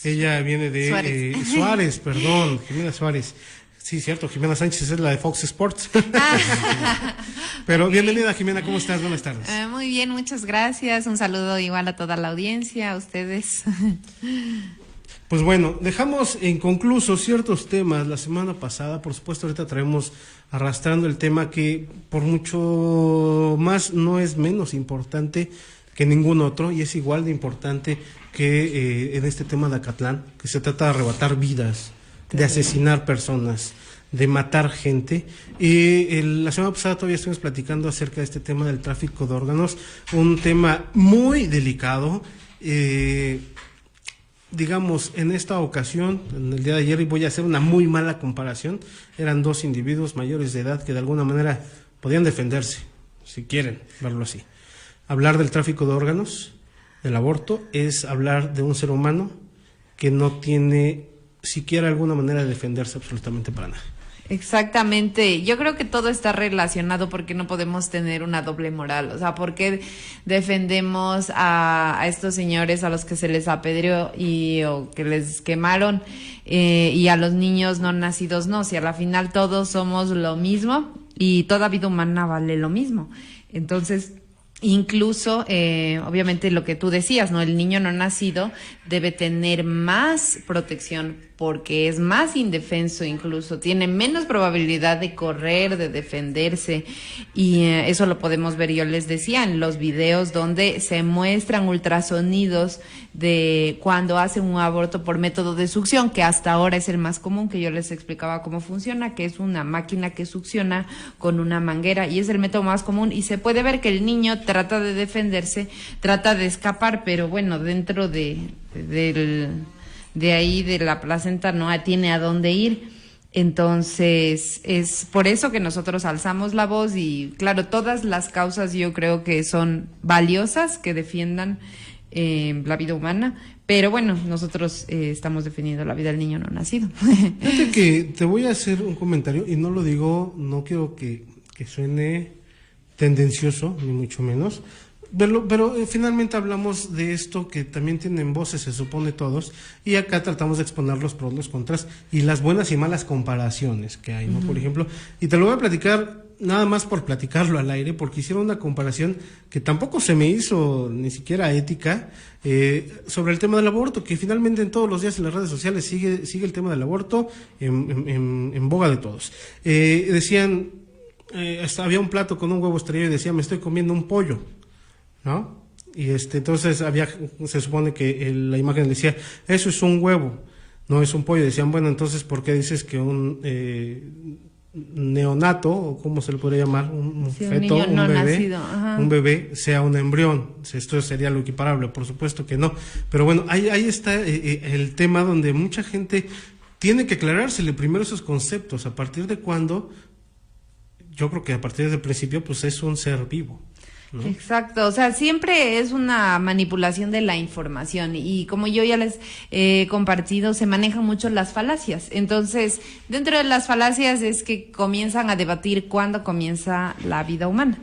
Ella viene de Suárez, perdón, Jimena Suárez. Sí, cierto, Jimena Sánchez es la de Fox Sports. Pero bienvenida, Jimena, ¿cómo estás? Buenas tardes. Muy bien, muchas gracias. Un saludo igual a toda la audiencia, a ustedes. Pues bueno, dejamos inconclusos ciertos temas la semana pasada. Por supuesto, ahorita traemos arrastrando el tema que por mucho más no es menos importante que ningún otro, y es igual de importante que en este tema de Acatlán, que se trata de arrebatar vidas, de asesinar personas, de matar gente. Y la semana pasada todavía estuvimos platicando acerca de este tema del tráfico de órganos, un tema muy delicado. Digamos, en esta ocasión, en el día de ayer, y voy a hacer una muy mala comparación, eran dos individuos mayores de edad que de alguna manera podían defenderse, si quieren verlo así. Hablar del tráfico de órganos, del aborto, es hablar de un ser humano que no tiene siquiera alguna manera de defenderse absolutamente para nada. Exactamente, yo creo que todo está relacionado porque no podemos tener una doble moral, o sea, ¿por qué defendemos a estos señores a los que se les apedreó o que les quemaron y a los niños no nacidos no? Si a la final todos somos lo mismo y toda vida humana vale lo mismo. Entonces, incluso, obviamente lo que tú decías, ¿no? El niño no nacido debe tener más protección porque es más indefenso, incluso tiene menos probabilidad de correr, de defenderse, y eso lo podemos ver, yo les decía, en los videos donde se muestran ultrasonidos de cuando hacen un aborto por método de succión, que hasta ahora es el más común, que yo les explicaba cómo funciona, que es una máquina que succiona con una manguera, y es el método más común, y se puede ver que el niño trata de defenderse, trata de escapar, pero bueno, dentro de ahí de la placenta no tiene a dónde ir. Entonces es por eso que nosotros alzamos la voz, y claro, todas las causas yo creo que son valiosas, que defiendan la vida humana, pero bueno, nosotros estamos defendiendo la vida del niño no nacido. Fíjate que te voy a hacer un comentario, y no lo digo, no quiero que suene tendencioso, ni mucho menos, pero finalmente hablamos de esto que también tienen voces, se supone todos, y acá tratamos de exponer los pros, los contras y las buenas y malas comparaciones que hay, ¿no? Por ejemplo, y te lo voy a platicar nada más por platicarlo al aire, porque hicieron una comparación que tampoco se me hizo ni siquiera ética, sobre el tema del aborto, que finalmente en todos los días en las redes sociales sigue el tema del aborto en boga de todos. Decían, había un plato con un huevo estrellado y decía, me estoy comiendo un pollo, ¿no? Y entonces se supone que la imagen decía, eso es un huevo, no es un pollo. Decían, bueno, entonces, ¿por qué dices que un neonato, o cómo se le podría llamar, un feto, un bebé, nacido, un bebé sea un embrión? Esto sería lo equiparable, por supuesto que no. Pero bueno, ahí está el tema donde mucha gente tiene que aclarársele primero esos conceptos. ¿A partir de cuándo? Yo creo que a partir del principio, pues es un ser vivo, ¿no? Exacto, o sea, siempre es una manipulación de la información, y como yo ya les he compartido, se manejan mucho las falacias. Entonces, dentro de las falacias es que comienzan a debatir cuándo comienza la vida humana.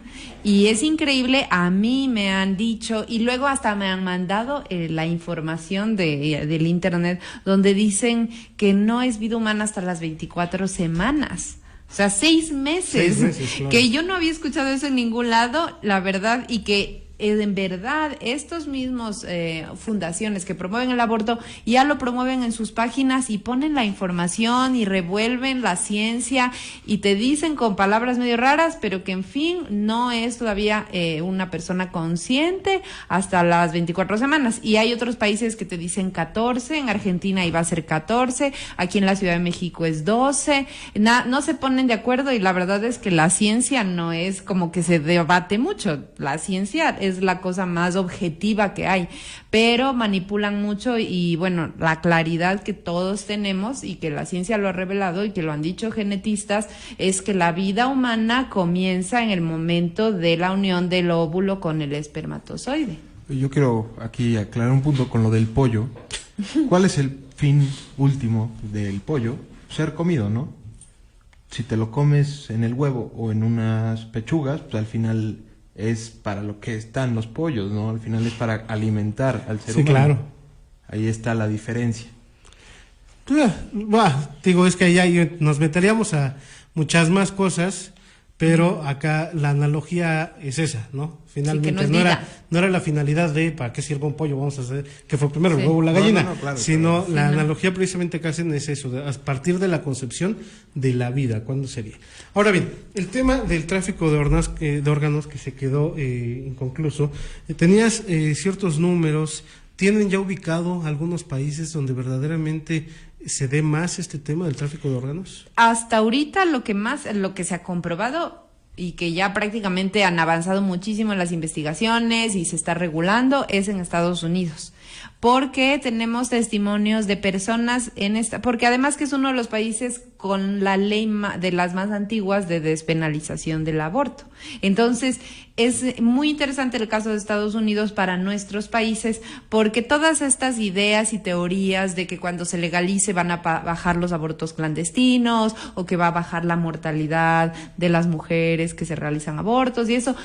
Y es increíble, a mí me han dicho, y luego hasta me han mandado la información del internet, donde dicen que no es vida humana hasta las 24 semanas. O sea, 6 meses, claro. Que yo no había escuchado eso en ningún lado, la verdad, y que en verdad estos mismos fundaciones que promueven el aborto ya lo promueven en sus páginas y ponen la información y revuelven la ciencia y te dicen con palabras medio raras, pero que en fin no es todavía una persona consciente hasta las 24 semanas. Y hay otros países que te dicen 14, en Argentina iba a ser 14, aquí en la Ciudad de México es 12, no se ponen de acuerdo, y la verdad es que la ciencia no es como que se debate mucho, la ciencia es la cosa más objetiva que hay, pero manipulan mucho. Y bueno, la claridad que todos tenemos y que la ciencia lo ha revelado y que lo han dicho genetistas es que la vida humana comienza en el momento de la unión del óvulo con el espermatozoide. Yo quiero aquí aclarar un punto con lo del pollo. ¿Cuál es el fin último del pollo? Ser comido, ¿no? Si te lo comes en el huevo o en unas pechugas, pues al final es para lo que están los pollos, ¿no? Al final es para alimentar al ser humano. Sí, claro. Ahí está la diferencia. Digo, es que ahí nos meteríamos a muchas más cosas, pero acá la analogía es esa, ¿no? Finalmente, no es vida. no era la finalidad de para qué sirve un pollo, vamos a hacer, que fue primero el huevo o la No, gallina, claro, sino claro. la analogía precisamente que hacen es eso, a partir de la concepción de la vida, ¿cuándo sería? Ahora bien, el tema del tráfico de órganos que se quedó inconcluso, tenías ciertos números, ¿tienen ya ubicado algunos países donde verdaderamente se dé más este tema del tráfico de órganos? Hasta ahorita lo que se ha comprobado y que ya prácticamente han avanzado muchísimo en las investigaciones y se está regulando es en Estados Unidos. Porque tenemos testimonios de personas porque además que es uno de los países con la ley de las más antiguas de despenalización del aborto. Entonces, es muy interesante el caso de Estados Unidos para nuestros países, porque todas estas ideas y teorías de que cuando se legalice van a bajar los abortos clandestinos, o que va a bajar la mortalidad de las mujeres que se realizan abortos y eso,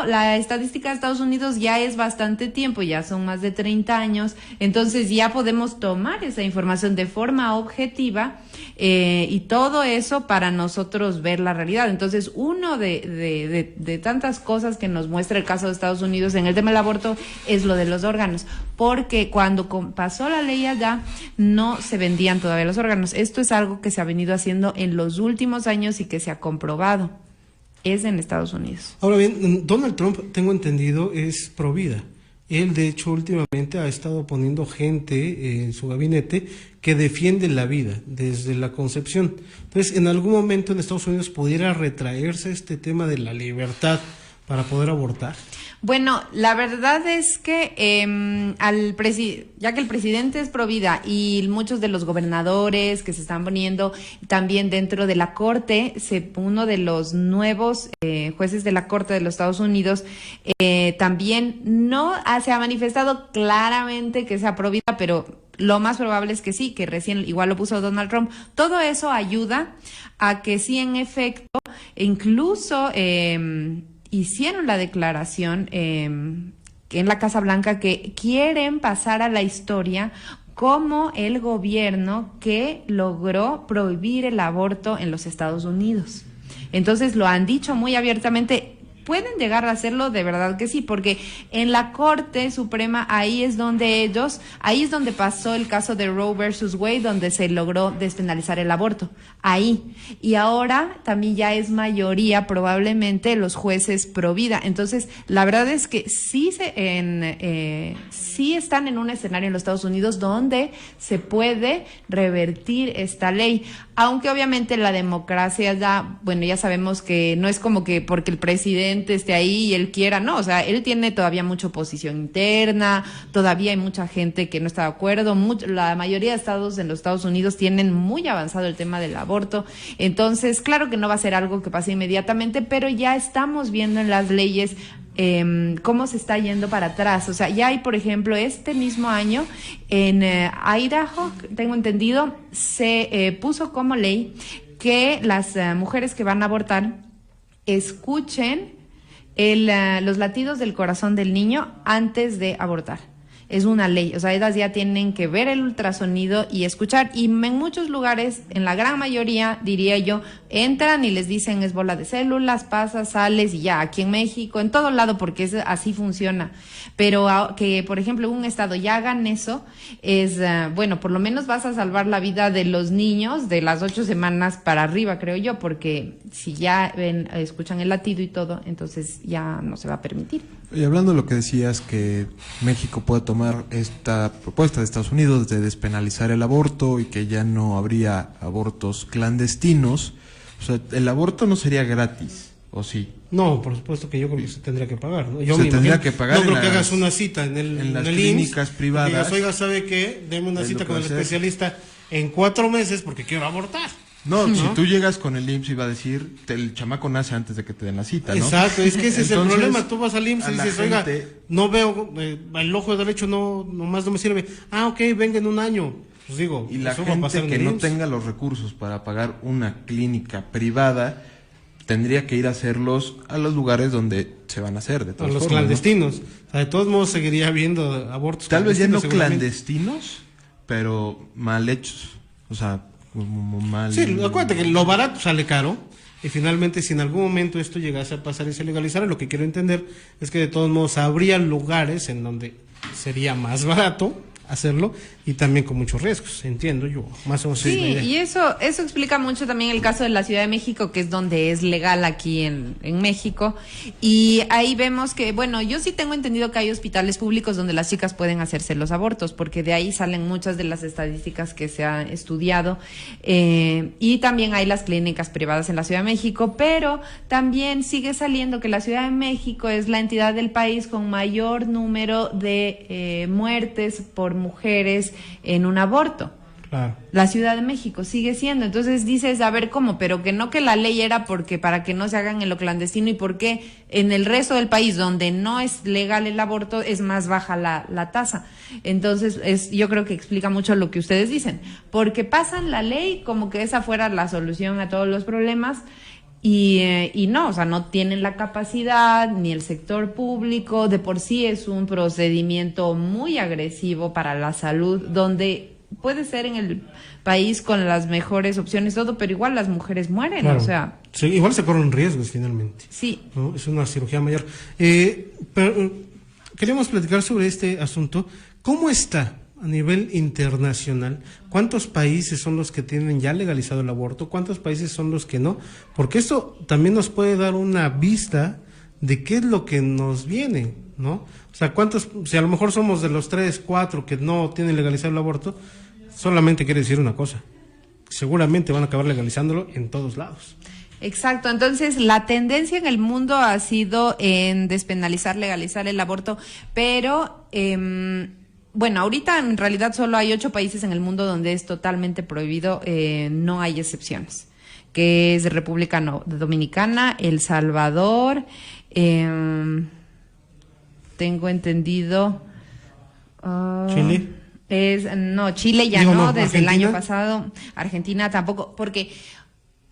la estadística de Estados Unidos ya es bastante tiempo, ya son más de 30 años, entonces ya podemos tomar esa información de forma objetiva y todo eso para nosotros ver la realidad. Entonces, uno de tantas cosas que nos muestra el caso de Estados Unidos en el tema del aborto es lo de los órganos, porque cuando pasó la ley allá no se vendían todavía los órganos. Esto es algo que se ha venido haciendo en los últimos años y que se ha comprobado. Es en Estados Unidos. Ahora bien, Donald Trump, tengo entendido, es pro vida. Él, de hecho, últimamente ha estado poniendo gente en su gabinete que defiende la vida desde la concepción. Entonces, en algún momento en Estados Unidos pudiera retraerse este tema de la libertad para poder abortar. Bueno, la verdad es que ya que el presidente es pro vida y muchos de los gobernadores que se están poniendo también dentro de la corte, uno de los nuevos jueces de la corte de los Estados Unidos también no se ha manifestado claramente que sea pro vida, pero lo más probable es que sí, que recién igual lo puso Donald Trump. Todo eso ayuda a que sí, en efecto, incluso hicieron la declaración en la Casa Blanca que quieren pasar a la historia como el gobierno que logró prohibir el aborto en los Estados Unidos. Entonces lo han dicho muy abiertamente. Pueden llegar a hacerlo, de verdad que sí, porque en la Corte Suprema ahí es donde pasó el caso de Roe versus Wade, donde se logró despenalizar el aborto, ahí. Y ahora también ya es mayoría probablemente los jueces pro vida. Entonces, la verdad es que sí están en un escenario en los Estados Unidos donde se puede revertir esta ley, aunque obviamente la democracia ya sabemos que no es como que porque el presidente esté ahí y él quiera, no, o sea, él tiene todavía mucha oposición interna, todavía hay mucha gente que no está de acuerdo, la mayoría de estados en los Estados Unidos tienen muy avanzado el tema del aborto, entonces claro que no va a ser algo que pase inmediatamente, pero ya estamos viendo en las leyes cómo se está yendo para atrás. O sea, ya hay, por ejemplo, este mismo año en Idaho, tengo entendido, se puso como ley que las mujeres que van a abortar escuchen los latidos del corazón del niño antes de abortar. Es una ley, o sea, ellas ya tienen que ver el ultrasonido y escuchar, y en muchos lugares, en la gran mayoría, diría yo, entran y les dicen es bola de células, pasas, sales y ya, aquí en México, en todo lado, porque así funciona, pero que, por ejemplo, en un estado ya hagan eso, es, bueno, por lo menos vas a salvar la vida de los niños de las 8 semanas para arriba, creo yo, porque si ya escuchan el latido y todo, entonces ya no se va a permitir. Y hablando de lo que decías, que México puede tomar esta propuesta de Estados Unidos de despenalizar el aborto y que ya no habría abortos clandestinos, o sea, el aborto no sería gratis, ¿o sí? No, por supuesto que yo creo que se tendría que pagar, ¿no? Yo se tendría que pagar. No creo que hagas una cita en las el clínicas IMSS, privadas. Y digas, oiga, ¿sabe qué? Deme una cita con el especialista en 4 meses porque quiero abortar. No, si tú llegas con el IMSS iba a decir, el chamaco nace antes de que te den la cita, ¿no? Exacto, es que ese es el problema. Tú vas al IMSS y dices, oiga, gente, no veo, el ojo derecho nomás no me sirve. Ah, ok, venga en un año. Pues digo, y la eso va a pasar gente en que el no IMSS. tenga los recursos para pagar una clínica privada, tendría que ir a hacerlos a los lugares donde se van a hacer, de A todas los formas, ¿no? clandestinos. O sea, de todos modos seguiría habiendo abortos Tal vez ya no seguramente. clandestinos, pero mal hechos. O sea, como mal... Sí, acuérdate que lo barato sale caro. Y finalmente, si en algún momento esto llegase a pasar y se legalizara, lo que quiero entender es que de todos modos habría lugares en donde sería más barato hacerlo y también con muchos riesgos, entiendo yo, más o menos. Sí, es la idea. y eso explica mucho también el caso de la Ciudad de México, que es donde es legal aquí en México. Y ahí vemos que, bueno, yo sí tengo entendido que hay hospitales públicos donde las chicas pueden hacerse los abortos, porque de ahí salen muchas de las estadísticas que se han estudiado. Y también hay las clínicas privadas en la Ciudad de México, pero también sigue saliendo que la Ciudad de México es la entidad del país con mayor número de muertes por mujeres en un aborto. Claro. La Ciudad de México sigue siendo. Entonces dices, a ver, ¿cómo? Pero que no, que la ley era porque para que no se hagan en lo clandestino, y por qué en el resto del país donde no es legal el aborto es más baja la tasa. Entonces yo creo que explica mucho lo que ustedes dicen, porque pasan la ley como que esa fuera la solución a todos los problemas. Y no, o sea, no tienen la capacidad, ni el sector público. De por sí es un procedimiento muy agresivo para la salud, donde puede ser en el país con las mejores opciones, todo, pero igual las mujeres mueren, Claro. o sea. Sí, igual se corren riesgos finalmente. Sí. ¿No? Es una cirugía mayor. Pero queríamos platicar sobre este asunto. ¿Cómo está a nivel internacional? ¿Cuántos países son los que tienen ya legalizado el aborto? ¿Cuántos países son los que no? Porque esto también nos puede dar una vista de qué es lo que nos viene, ¿no? O sea, si a lo mejor somos de los 3, 4 que no tienen legalizado el aborto, solamente quiere decir una cosa: seguramente van a acabar legalizándolo en todos lados. Exacto, entonces la tendencia en el mundo ha sido en despenalizar, legalizar el aborto, pero bueno, ahorita en realidad solo hay 8 países en el mundo donde es totalmente prohibido, no hay excepciones, que es República Dominicana, El Salvador, tengo entendido... ¿Chile? Chile ya Digo, no, no, desde el ¿Argentina? año pasado, Argentina tampoco, porque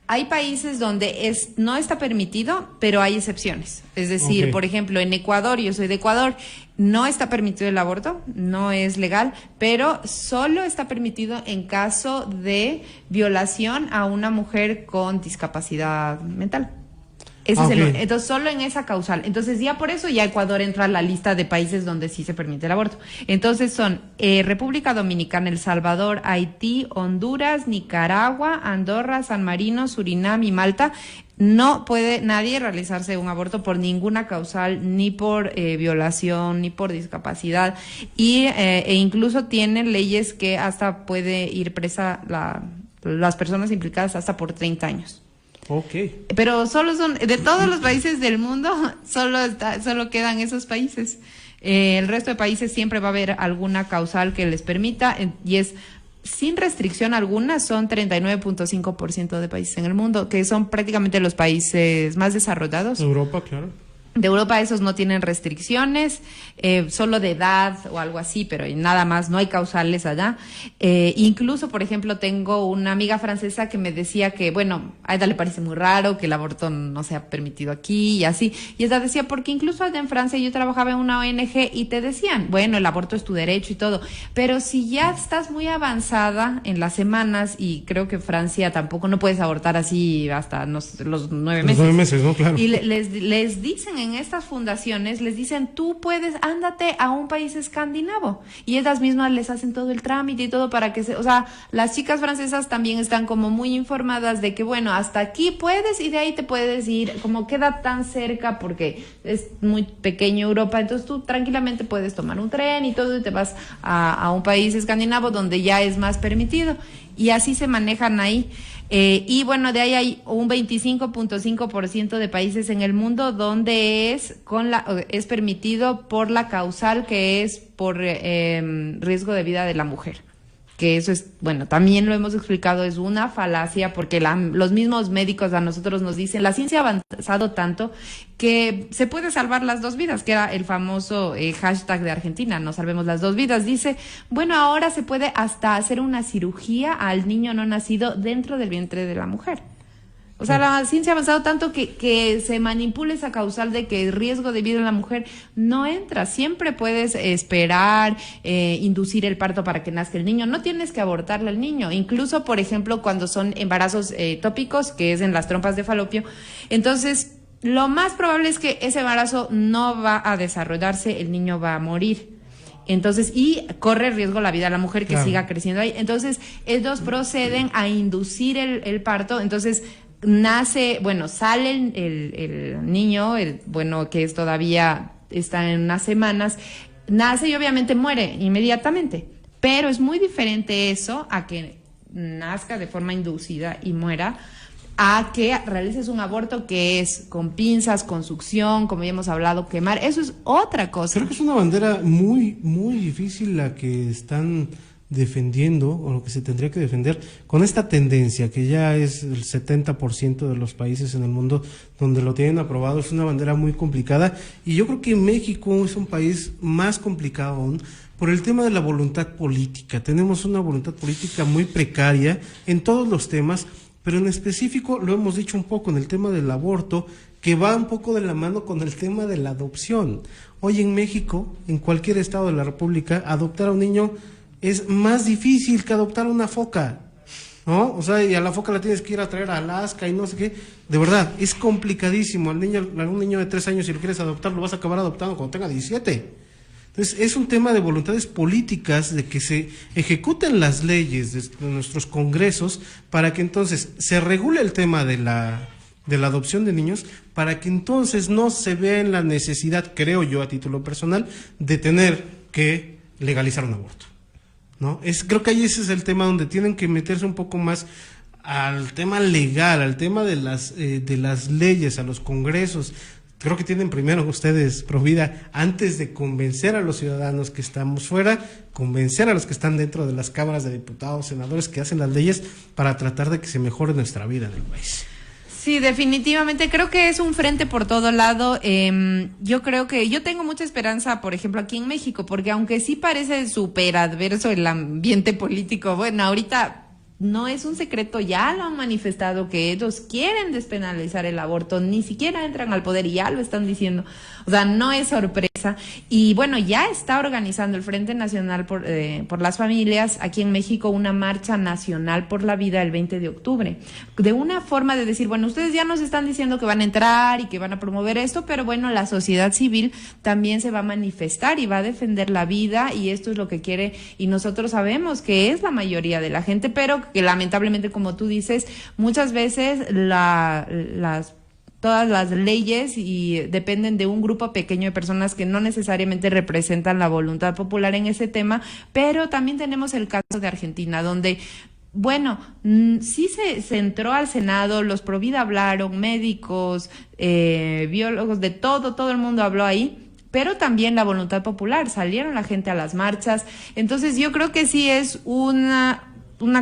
hay países donde no está permitido, pero hay excepciones. Es decir, Ok. por ejemplo, en Ecuador, yo soy de Ecuador, no está permitido el aborto, no es legal, pero solo está permitido en caso de violación a una mujer con discapacidad mental. Ese es Ok. entonces, solo en esa causal. Entonces, ya por eso ya Ecuador entra a la lista de países donde sí se permite el aborto. Entonces son República Dominicana, El Salvador, Haití, Honduras, Nicaragua, Andorra, San Marino, Surinam y Malta. No puede nadie realizarse un aborto por ninguna causal, ni por violación, ni por discapacidad. E incluso tienen leyes que hasta puede ir presa las personas implicadas hasta por 30 años. Ok. Pero solo son, de todos los países del mundo, solo quedan esos países. El resto de países siempre va a haber alguna causal que les permita, y es sin restricción alguna. Son 39.5% de países en el mundo, que son prácticamente los países más desarrollados. Europa, claro. De Europa esos no tienen restricciones, solo de edad o algo así, pero nada más, no hay causales allá. Incluso, por ejemplo, tengo una amiga francesa que me decía que, bueno, a ella le parece muy raro que el aborto no sea permitido aquí y así. Y ella decía, porque incluso allá en Francia yo trabajaba en una ONG y te decían, bueno, el aborto es tu derecho y todo, pero si ya estás muy avanzada en las semanas, y creo que Francia tampoco, no puedes abortar así hasta los 9 meses. Los 9 meses, ¿no? Claro. Y les dicen en estas fundaciones, les dicen, tú puedes, ándate a un país escandinavo. Y ellas mismas les hacen todo el trámite y todo para que o sea, las chicas francesas también están como muy informadas de que, bueno, hasta aquí puedes y de ahí te puedes ir, como queda tan cerca porque es muy pequeño Europa, entonces tú tranquilamente puedes tomar un tren y todo y te vas a un país escandinavo donde ya es más permitido. Y así se manejan ahí. Y bueno, de ahí hay un 25.5% de países en el mundo donde es permitido por la causal que es por riesgo de vida de la mujer. Que eso es, bueno, también lo hemos explicado, es una falacia, porque los mismos médicos a nosotros nos dicen, la ciencia ha avanzado tanto que se puede salvar las 2 vidas, que era el famoso hashtag de Argentina, no salvemos las 2 vidas. Dice, bueno, ahora se puede hasta hacer una cirugía al niño no nacido dentro del vientre de la mujer. O sea, la ciencia ha avanzado tanto que se manipula esa causal de que el riesgo de vida en la mujer no entra. Siempre puedes esperar, inducir el parto para que nazca el niño. No tienes que abortarle al niño. Incluso, por ejemplo, cuando son embarazos tópicos, que es en las trompas de falopio, entonces lo más probable es que ese embarazo no va a desarrollarse, el niño va a morir. Entonces, y corre riesgo la vida de la mujer que siga creciendo ahí. Entonces, ellos proceden a inducir el parto. Entonces, sale el niño, que es todavía, está en unas semanas, nace y obviamente muere inmediatamente. Pero es muy diferente eso a que nazca de forma inducida y muera, a que realices un aborto que es con pinzas, con succión, como ya hemos hablado, quemar. Eso es otra cosa. Creo que es una bandera muy, muy difícil la que están defendiendo, o lo que se tendría que defender, con esta tendencia que ya es el 70% de los países en el mundo donde lo tienen aprobado. Es una bandera muy complicada, y yo creo que México es un país más complicado aún por el tema de la voluntad política. Tenemos una voluntad política muy precaria en todos los temas, pero en específico, lo hemos dicho un poco en el tema del aborto, que va un poco de la mano con el tema de la adopción. Hoy en México, en cualquier estado de la República, adoptar a un niño es más difícil que adoptar a una foca, ¿no? O sea, y a la foca la tienes que ir a traer a Alaska y no sé qué. De verdad, es complicadísimo. A un niño de 3 años, si lo quieres adoptar, lo vas a acabar adoptando cuando tenga 17. Entonces, es un tema de voluntades políticas, de que se ejecuten las leyes de nuestros congresos para que entonces se regule el tema de la adopción de niños, para que entonces no se vea en la necesidad, creo yo a título personal, de tener que legalizar un aborto, ¿no? Creo que ahí ese es el tema donde tienen que meterse un poco más al tema legal, al tema de las leyes, a los congresos. Creo que tienen primero ustedes, Provida, antes de convencer a los ciudadanos que estamos fuera, convencer a los que están dentro de las cámaras de diputados, senadores que hacen las leyes, para tratar de que se mejore nuestra vida en el país. Sí, definitivamente. Creo que es un frente por todo lado. Yo tengo mucha esperanza, por ejemplo, aquí en México, porque aunque sí parece súper adverso el ambiente político, bueno, ahorita no es un secreto, ya lo han manifestado que ellos quieren despenalizar el aborto, ni siquiera entran al poder y ya lo están diciendo. O sea, no es sorpresa. Y bueno, ya está organizando el Frente Nacional por las Familias aquí en México una marcha nacional por la vida el 20 de octubre. De una forma de decir, bueno, ustedes ya nos están diciendo que van a entrar y que van a promover esto, pero bueno, la sociedad civil también se va a manifestar y va a defender la vida, y esto es lo que quiere, y nosotros sabemos que es la mayoría de la gente, pero que lamentablemente, como tú dices, muchas veces todas las leyes dependen de un grupo pequeño de personas que no necesariamente representan la voluntad popular en ese tema. Pero también tenemos el caso de Argentina, donde, bueno, sí se entró al Senado, los Provida hablaron, médicos, biólogos, de todo el mundo habló ahí, pero también la voluntad popular, salieron la gente a las marchas. Entonces yo creo que sí es una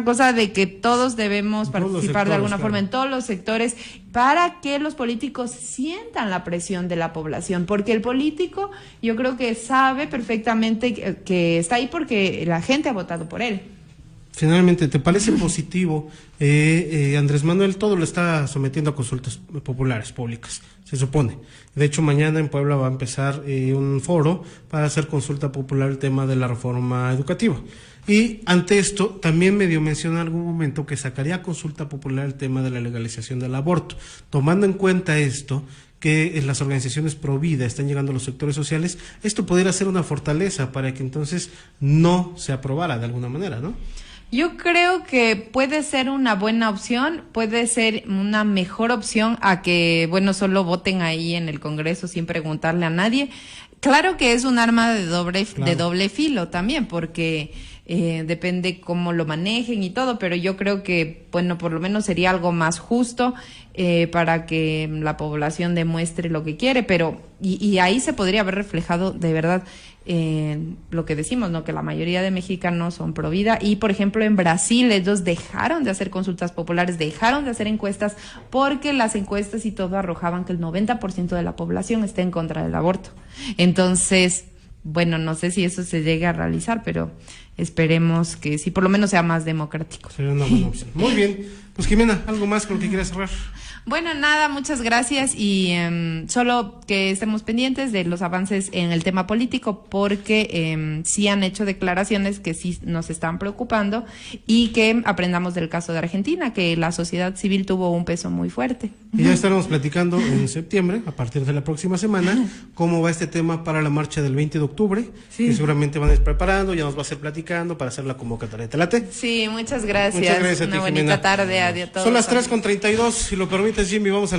cosa de que todos debemos participar de alguna forma en todos los sectores, para que los políticos sientan la presión de la población, porque el político yo creo que sabe perfectamente que está ahí porque la gente ha votado por él. Finalmente, ¿te parece positivo? Andrés Manuel todo lo está sometiendo a consultas populares públicas, se supone. De hecho, mañana en Puebla va a empezar un foro para hacer consulta popular el tema de la reforma educativa. Y ante esto, también medio menciona en algún momento que sacaría a consulta popular el tema de la legalización del aborto. Tomando en cuenta esto, que las organizaciones pro vida están llegando a los sectores sociales, esto pudiera ser una fortaleza para que entonces no se aprobara de alguna manera, ¿no? Yo creo que puede ser una buena opción, puede ser una mejor opción a que, bueno, solo voten ahí en el Congreso sin preguntarle a nadie. Claro que es un arma de doble filo también, porque depende cómo lo manejen y todo, pero yo creo que, bueno, por lo menos sería algo más justo para que la población demuestre lo que quiere, pero y ahí se podría haber reflejado de verdad lo que decimos, ¿no? Que la mayoría de mexicanos son pro vida, y por ejemplo en Brasil ellos dejaron de hacer consultas populares, dejaron de hacer encuestas, porque las encuestas y todo arrojaban que el 90% de la población está en contra del aborto. Entonces, bueno, no sé si eso se llegue a realizar, pero esperemos que sí, por lo menos sea más democrático. Sería una buena opción. Muy bien. Pues Jimena, ¿algo más con lo que quieras cerrar? Bueno, nada, muchas gracias y solo que estemos pendientes de los avances en el tema político porque sí han hecho declaraciones que sí nos están preocupando y que aprendamos del caso de Argentina, que la sociedad civil tuvo un peso muy fuerte. Y ya estaremos platicando en septiembre, a partir de la próxima semana, cómo va este tema para la marcha del 20 de octubre, Sí. que seguramente van a ir preparando, ya nos va a hacer platicando para hacer la convocatoria. ¿Te late? Sí, muchas gracias. Muchas gracias a ti, Una bonita Jimena. tarde. Adiós a todos. Son las 3:32, si lo permites, Jimmy, vamos a